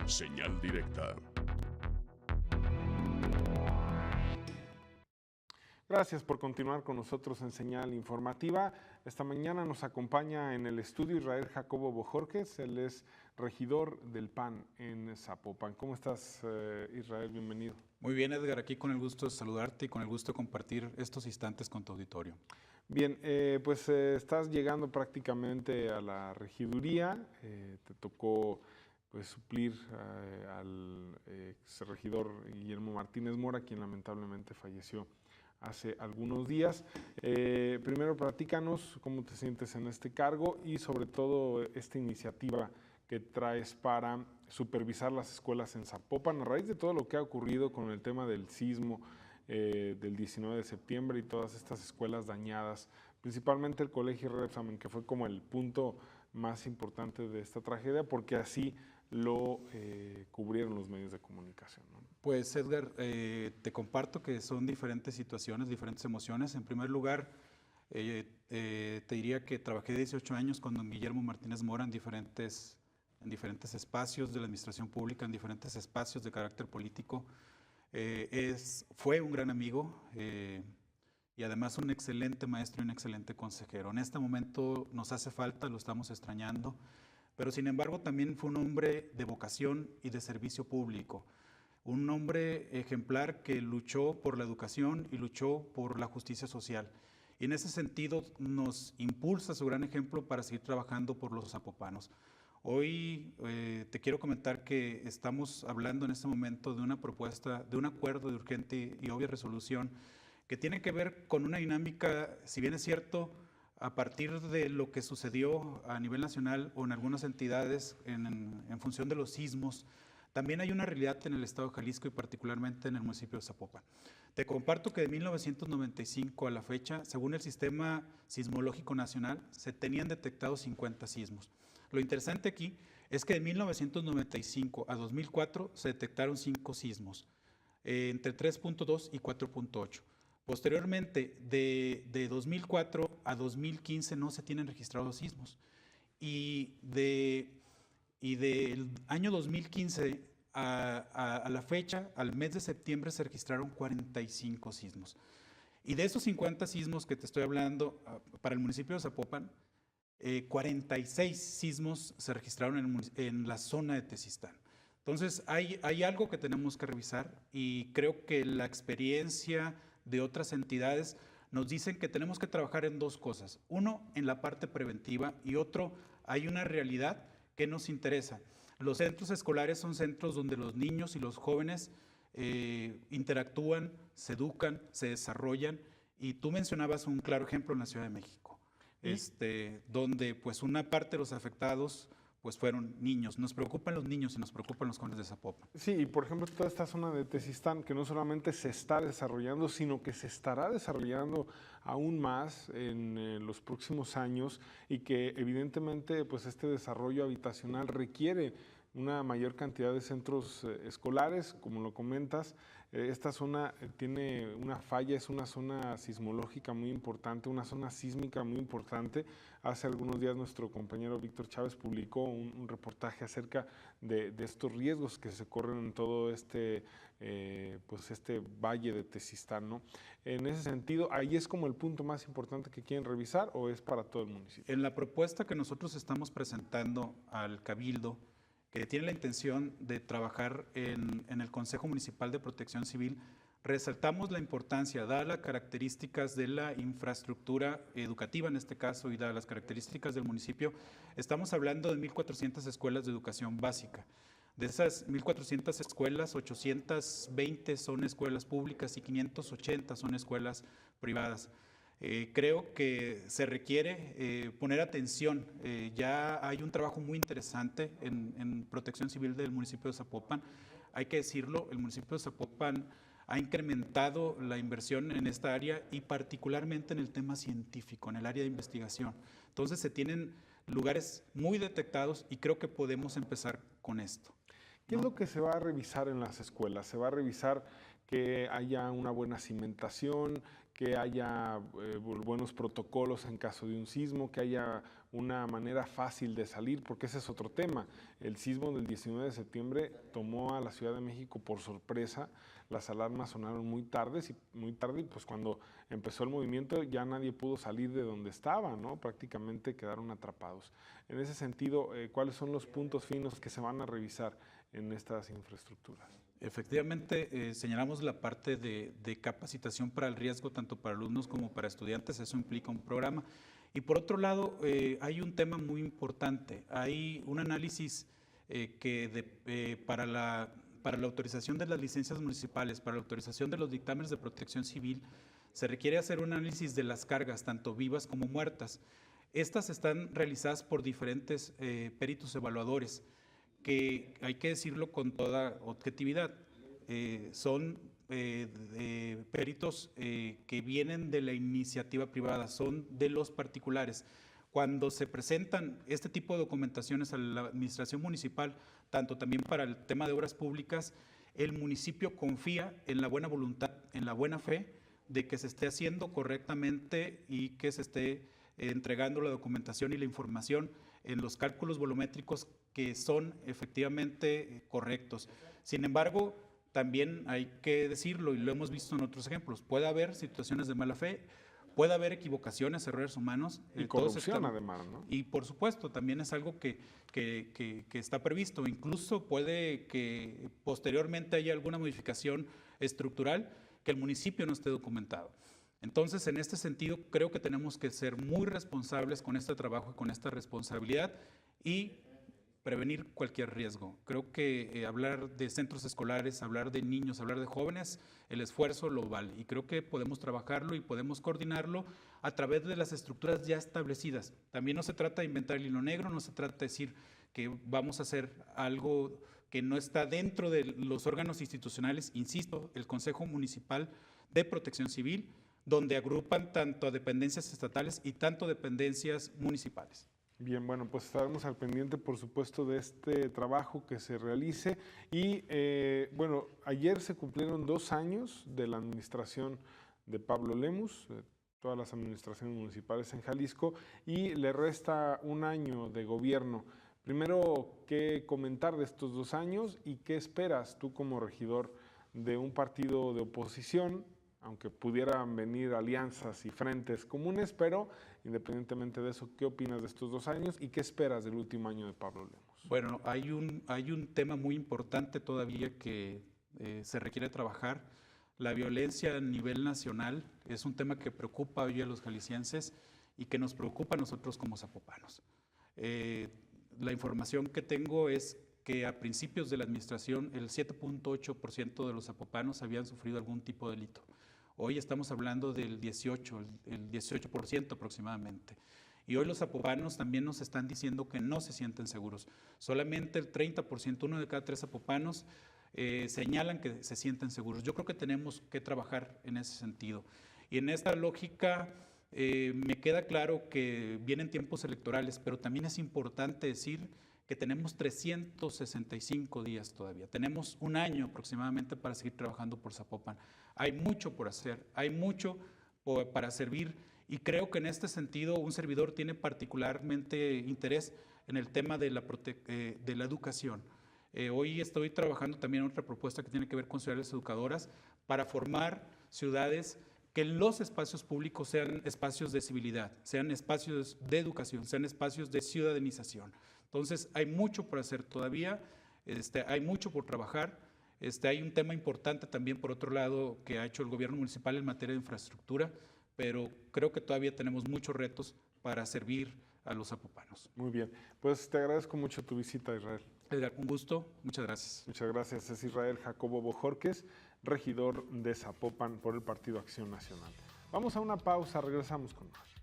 Señal directa. Gracias por continuar con nosotros en Señal Informativa. Esta mañana nos acompaña en el estudio Israel Jacobo Bojorquez. Él es regidor del PAN en Zapopan. ¿Cómo estás, Israel? Bienvenido. Muy bien, Edgar, aquí con el gusto de saludarte y con el gusto de compartir estos instantes con tu auditorio. Bien, estás llegando prácticamente a la regiduría. Te tocó suplir al ex regidor Guillermo Martínez Mora, quien lamentablemente falleció hace algunos días. Primero, platícanos cómo te sientes en este cargo y sobre todo esta iniciativa que traes para supervisar las escuelas en Zapopan a raíz de todo lo que ha ocurrido con el tema del sismo del 19 de septiembre y todas estas escuelas dañadas, principalmente el Colegio Repsamen, que fue como el punto más importante de esta tragedia, porque así lo cubrieron los medios de comunicación, ¿no? Pues Edgar, te comparto que son diferentes situaciones, diferentes emociones. En primer lugar, te diría que trabajé 18 años con don Guillermo Martínez Mora en diferentes espacios de la administración pública, en diferentes espacios de carácter político. Fue un gran amigo y además un excelente maestro y un excelente consejero. En este momento nos hace falta, lo estamos extrañando, pero sin embargo también fue un hombre de vocación y de servicio público. Un hombre ejemplar que luchó por la educación y luchó por la justicia social. Y en ese sentido nos impulsa su gran ejemplo para seguir trabajando por los zapopanos. Hoy te quiero comentar que estamos hablando en este momento de una propuesta, de un acuerdo de urgente y obvia resolución que tiene que ver con una dinámica, si bien es cierto, a partir de lo que sucedió a nivel nacional o en algunas entidades en función de los sismos. También hay una realidad en el estado de Jalisco y particularmente en el municipio de Zapopan. Te comparto que de 1995 a la fecha, según el Sistema Sismológico Nacional, se tenían detectados 50 sismos. Lo interesante aquí es que de 1995 a 2004 se detectaron 5 sismos, entre 3.2 y 4.8. Posteriormente, de 2004 a 2015 no se tienen registrados sismos. Y del año 2015 a la fecha, al mes de septiembre, se registraron 45 sismos. Y de esos 50 sismos que te estoy hablando, para el municipio de Zapopan, 46 sismos se registraron en la zona de Tezistán. Entonces, hay algo que tenemos que revisar y creo que la experiencia de otras entidades nos dicen que tenemos que trabajar en dos cosas. Uno, en la parte preventiva y otro, hay una realidad que nos interesa. Los centros escolares son centros donde los niños y los jóvenes interactúan, se educan, se desarrollan y tú mencionabas un claro ejemplo en la Ciudad de México, donde pues una parte de los afectados pues fueron niños. Nos preocupan los niños y nos preocupan los jóvenes de Zapopan. Sí, y por ejemplo, toda esta zona de Tezistán, que no solamente se está desarrollando, sino que se estará desarrollando aún más en los próximos años y que evidentemente pues este desarrollo habitacional requiere una mayor cantidad de centros escolares, como lo comentas. Esta zona tiene una falla, es una zona sismológica muy importante, una zona sísmica muy importante. Hace algunos días nuestro compañero Víctor Chávez publicó un reportaje acerca de estos riesgos que se corren en todo este valle de Tezistán, ¿no? En ese sentido, ¿ahí es como el punto más importante que quieren revisar o es para todo el municipio? En la propuesta que nosotros estamos presentando al Cabildo, que tiene la intención de trabajar en el Consejo Municipal de Protección Civil, resaltamos la importancia, dadas las características de la infraestructura educativa en este caso y dadas las características del municipio, estamos hablando de 1,400 escuelas de educación básica. De esas 1,400 escuelas, 820 son escuelas públicas y 580 son escuelas privadas. Creo que se requiere poner atención. Ya hay un trabajo muy interesante en Protección Civil del municipio de Zapopan. Hay que decirlo, el municipio de Zapopan ha incrementado la inversión en esta área y particularmente en el tema científico, en el área de investigación. Entonces se tienen lugares muy detectados y creo que podemos empezar con esto. ¿Qué es lo que se va a revisar en las escuelas? ¿Se va a revisar que haya una buena cimentación, que haya buenos protocolos en caso de un sismo, que haya una manera fácil de salir, porque ese es otro tema. El sismo del 19 de septiembre tomó a la Ciudad de México por sorpresa. Las alarmas sonaron muy tarde y pues cuando empezó el movimiento ya nadie pudo salir de donde estaba, ¿no? Prácticamente quedaron atrapados. En ese sentido, ¿cuáles son los puntos finos que se van a revisar en estas infraestructuras? Efectivamente, señalamos la parte de capacitación para el riesgo, tanto para alumnos como para estudiantes. Eso implica un programa. Y por otro lado, hay un tema muy importante. Hay un análisis para la autorización de las licencias municipales, para la autorización de los dictámenes de protección civil, se requiere hacer un análisis de las cargas, tanto vivas como muertas. Estas están realizadas por diferentes peritos evaluadores, que hay que decirlo con toda objetividad, son peritos que vienen de la iniciativa privada, son de los particulares. Cuando se presentan este tipo de documentaciones a la administración municipal, tanto también para el tema de obras públicas, el municipio confía en la buena voluntad, en la buena fe de que se esté haciendo correctamente y que se esté entregando la documentación y la información en los cálculos volumétricos que son efectivamente correctos. Sin embargo, también hay que decirlo, y lo hemos visto en otros ejemplos, puede haber situaciones de mala fe, puede haber equivocaciones, errores humanos. Y corrupción además, ¿no? Y por supuesto, también es algo que está previsto. Incluso puede que posteriormente haya alguna modificación estructural que el municipio no esté documentado. Entonces, en este sentido, creo que tenemos que ser muy responsables con este trabajo y con esta responsabilidad y prevenir cualquier riesgo. Creo que hablar de centros escolares, hablar de niños, hablar de jóvenes, el esfuerzo lo vale. Y creo que podemos trabajarlo y podemos coordinarlo a través de las estructuras ya establecidas. También no se trata de inventar el hilo negro, no se trata de decir que vamos a hacer algo que no está dentro de los órganos institucionales. Insisto, el Consejo Municipal de Protección Civil, donde agrupan tanto a dependencias estatales y tanto dependencias municipales. Bien, bueno, pues estaremos al pendiente, por supuesto, de este trabajo que se realice. Y bueno, ayer se cumplieron 2 años de la administración de Pablo Lemus, todas las administraciones municipales en Jalisco, y le resta 1 año de gobierno. Primero, ¿qué comentar de estos 2 años y qué esperas tú como regidor de un partido de oposición, aunque pudieran venir alianzas y frentes comunes, pero independientemente de eso, ¿qué opinas de estos 2 años y qué esperas del último año de Pablo Lemus? Bueno, hay un tema muy importante todavía que se requiere trabajar. La violencia a nivel nacional es un tema que preocupa hoy a los jaliscienses y que nos preocupa a nosotros como zapopanos. La información que tengo es que a principios de la administración el 7.8% de los zapopanos habían sufrido algún tipo de delito. Hoy estamos hablando del 18% aproximadamente. Y hoy los zapopanos también nos están diciendo que no se sienten seguros. Solamente el 30%, 1 de cada 3 zapopanos, señalan que se sienten seguros. Yo creo que tenemos que trabajar en ese sentido. Y en esta lógica me queda claro que vienen tiempos electorales, pero también es importante decir que tenemos 365 días todavía. Tenemos 1 año aproximadamente para seguir trabajando por Zapopan. Hay mucho por hacer, hay mucho para servir y creo que en este sentido un servidor tiene particularmente interés en el tema de la educación. Hoy estoy trabajando también en otra propuesta que tiene que ver con ciudades educadoras para formar ciudades que los espacios públicos sean espacios de civilidad, sean espacios de educación, sean espacios de ciudadanización. Entonces, hay mucho por hacer todavía, hay mucho por trabajar. Hay un tema importante también, por otro lado, que ha hecho el gobierno municipal en materia de infraestructura, pero creo que todavía tenemos muchos retos para servir a los zapopanos. Muy bien, pues te agradezco mucho tu visita, Israel. Edgar, un gusto, muchas gracias. Muchas gracias, es Israel Jacobo Bojorquez, regidor de Zapopan por el Partido Acción Nacional. Vamos a una pausa, regresamos con más.